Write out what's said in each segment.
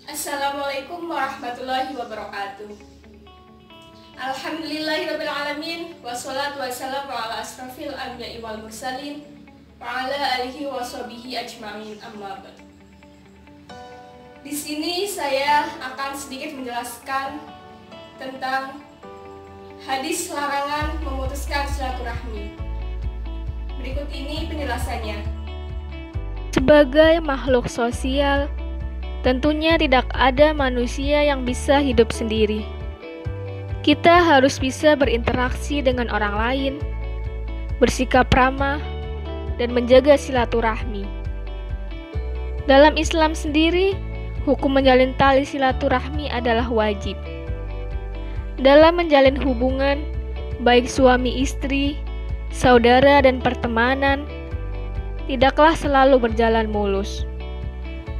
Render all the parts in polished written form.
Assalamualaikum warahmatullahi wabarakatuh. Alhamdulillahirrabbilalamin. Wassalatu wassalamu ala asrafil anbiya'i wal mursalin wa ala alihi wa sahbihi ajma'in, amma ba'd. Di sini saya akan sedikit menjelaskan tentang hadis larangan memutuskan silaturahmi. Berikut ini penjelasannya. Sebagai makhluk sosial, tentunya tidak ada manusia yang bisa hidup sendiri. Kita harus bisa berinteraksi dengan orang lain, bersikap ramah, dan menjaga silaturahmi. Dalam Islam sendiri, hukum menjalin tali silaturahmi adalah wajib. Dalam menjalin hubungan, baik suami istri, saudara, dan pertemanan, tidaklah selalu berjalan mulus.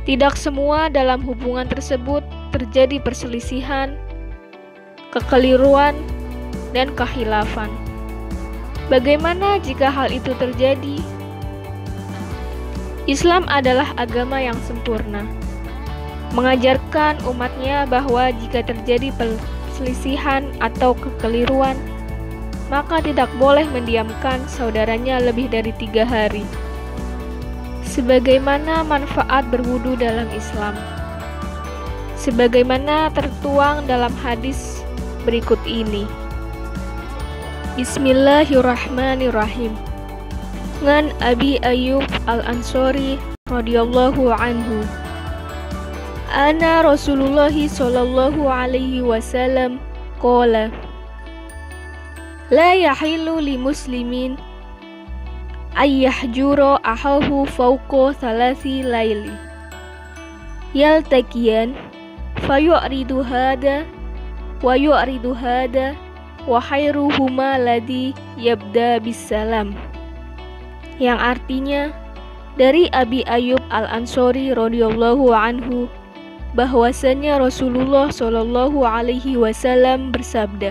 Tidak semua dalam hubungan tersebut terjadi perselisihan, kekeliruan, dan kekhilafan. Bagaimana jika hal itu terjadi? Islam adalah agama yang sempurna, mengajarkan umatnya bahwa jika terjadi perselisihan atau kekeliruan, maka tidak boleh mendiamkan saudaranya lebih dari 3 hari. Sebagaimana manfaat berwudu dalam Islam, sebagaimana tertuang dalam hadis berikut ini. Bismillahirrahmanirrahim. Ngan Abi Ayyub Al-Ansori radhiyallahu anhu. Ana Rasulullah sallallahu alaihi wasallam qala la yahillu li muslimin ayyahjuro ahahu fauqo salasi laili yaltakiyan fayu'ridu hada wa yu'ridu hada wa khairuhuma ladhi yabda bisalam, yang artinya dari Abi Ayyub Al-Ansori radhiyallahu anhu bahwasanya Rasulullah sallallahu alaihi wasallam bersabda,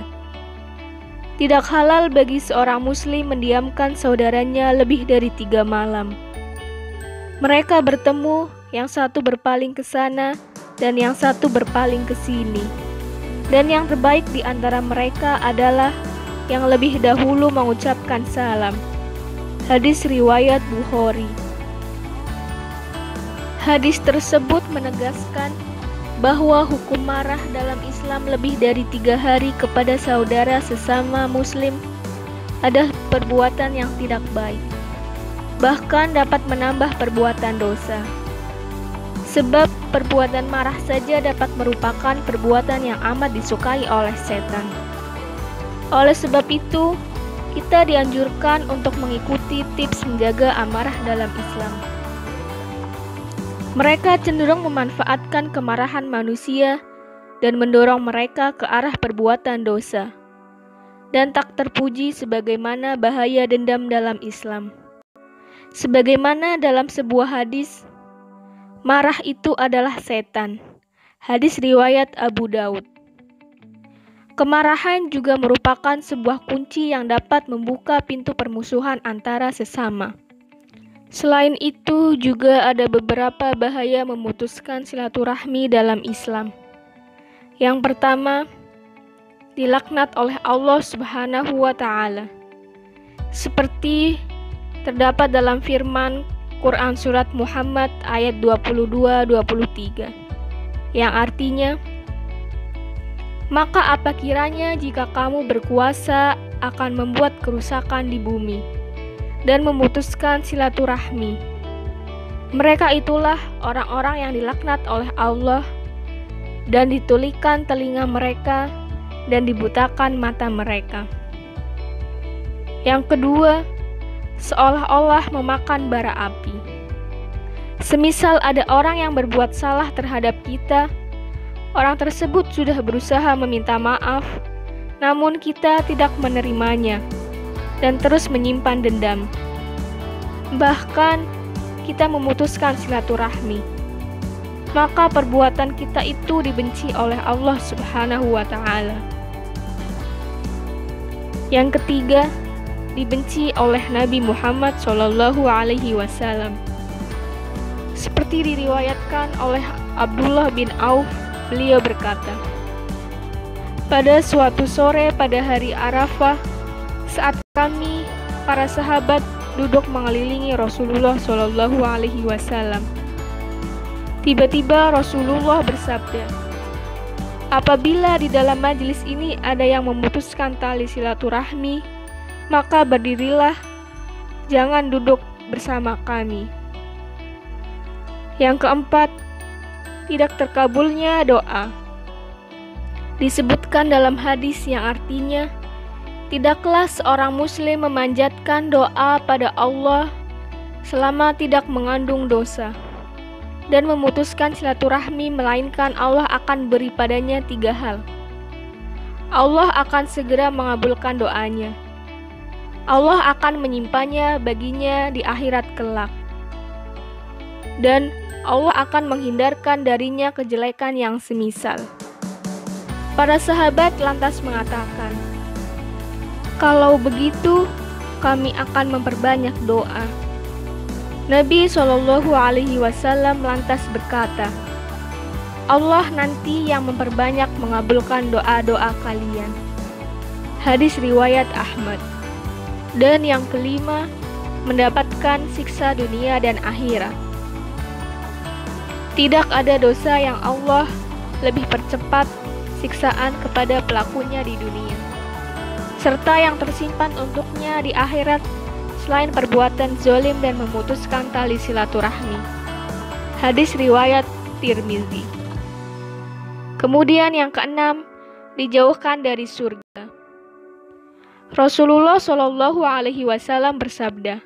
tidak halal bagi seorang muslim mendiamkan saudaranya lebih dari 3 malam. Mereka bertemu, yang satu berpaling ke sana dan yang satu berpaling ke sini. Dan yang terbaik di antara mereka adalah yang lebih dahulu mengucapkan salam. Hadis riwayat Bukhari. Hadis tersebut menegaskan bahwa hukum marah dalam Islam lebih dari 3 hari kepada saudara sesama muslim adalah perbuatan yang tidak baik, bahkan dapat menambah perbuatan dosa. Sebab perbuatan marah saja dapat merupakan perbuatan yang amat disukai oleh setan. Oleh sebab itu, kita dianjurkan untuk mengikuti tips menjaga amarah dalam Islam. Mereka cenderung memanfaatkan kemarahan manusia dan mendorong mereka ke arah perbuatan dosa. Dan tak terpuji sebagaimana bahaya dendam dalam Islam. Sebagaimana dalam sebuah hadis, marah itu adalah setan. Hadis riwayat Abu Daud. Kemarahan juga merupakan sebuah kunci yang dapat membuka pintu permusuhan antara sesama. Selain itu, juga ada beberapa bahaya memutuskan silaturahmi dalam Islam. Yang pertama, dilaknat oleh Allah Subhanahu wa Ta'ala, seperti terdapat dalam firman Quran Surat Muhammad ayat 22-23, yang artinya, maka apa kiranya jika kamu berkuasa akan membuat kerusakan di bumi dan memutuskan silaturahmi. Mereka itulah orang-orang yang dilaknat oleh Allah dan ditulikan telinga mereka dan dibutakan mata mereka. Yang kedua, seolah-olah memakan bara api. Semisal ada orang yang berbuat salah terhadap kita, orang tersebut sudah berusaha meminta maaf, namun kita tidak menerimanya dan terus menyimpan dendam. Bahkan kita memutuskan silaturahmi. Maka perbuatan kita itu dibenci oleh Allah Subhanahu wa Ta'ala. Yang ketiga, dibenci oleh Nabi Muhammad sallallahu alaihi wasallam. Seperti diriwayatkan oleh Abdullah bin Auf, beliau berkata, pada suatu sore pada hari Arafah, saat kami para sahabat duduk mengelilingi Rasulullah Shallallahu Alaihi Wasallam, tiba-tiba Rasulullah bersabda, apabila di dalam majelis ini ada yang memutuskan tali silaturahmi, maka berdirilah, jangan duduk bersama kami. Yang keempat, tidak terkabulnya doa. Disebutkan dalam hadis yang artinya, tidaklah seorang muslim memanjatkan doa pada Allah selama tidak mengandung dosa dan memutuskan silaturahmi, melainkan Allah akan beri padanya 3 hal. Allah akan segera mengabulkan doanya. Allah akan menyimpannya baginya di akhirat kelak. Dan Allah akan menghindarkan darinya kejelekan yang semisal. Para sahabat lantas mengatakan, kalau begitu, kami akan memperbanyak doa. Nabi Shallallahu Alaihi Wasallam lantas berkata, Allah nanti yang memperbanyak mengabulkan doa-doa kalian. Hadis riwayat Ahmad. Dan yang kelima, mendapatkan siksa dunia dan akhirat. Tidak ada dosa yang Allah lebih percepat siksaan kepada pelakunya di dunia, serta yang tersimpan untuknya di akhirat selain perbuatan zalim dan memutuskan tali silaturahmi. Hadis riwayat Tirmizi. Kemudian yang keenam, dijauhkan dari surga. Rasulullah Shallallahu Alaihi Wasallam bersabda,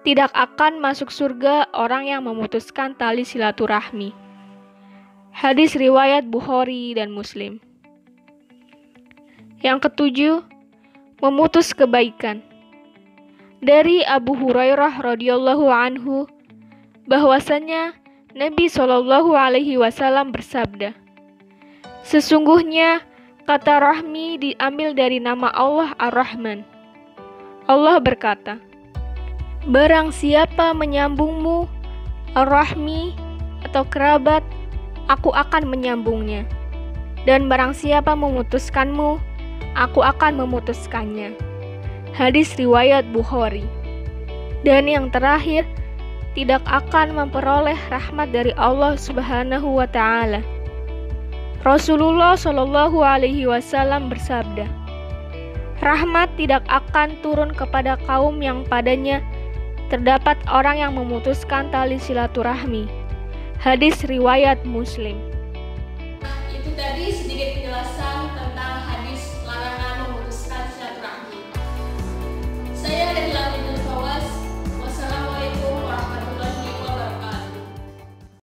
tidak akan masuk surga orang yang memutuskan tali silaturahmi. Hadis riwayat Bukhari dan Muslim. Yang ketujuh, memutus kebaikan. Dari Abu Hurairah radhiyallahu anhu bahwasanya Nabi Shallallahu Alaihi Wasallam bersabda, sesungguhnya kata rahmi diambil dari nama Allah Ar-Rahman. Allah berkata, barang siapa menyambungmu, Ar-Rahmi atau kerabat, aku akan menyambungnya. Dan barang siapa memutuskanmu, aku akan memutuskannya. Hadis riwayat Bukhari. Dan yang terakhir, tidak akan memperoleh rahmat dari Allah Subhanahu wa Ta'ala. Rasulullah Shallallahu Alaihi Wasallam bersabda, rahmat tidak akan turun kepada kaum yang padanya terdapat orang yang memutuskan tali silaturahmi. Hadis riwayat Muslim. Itu tadi sedikit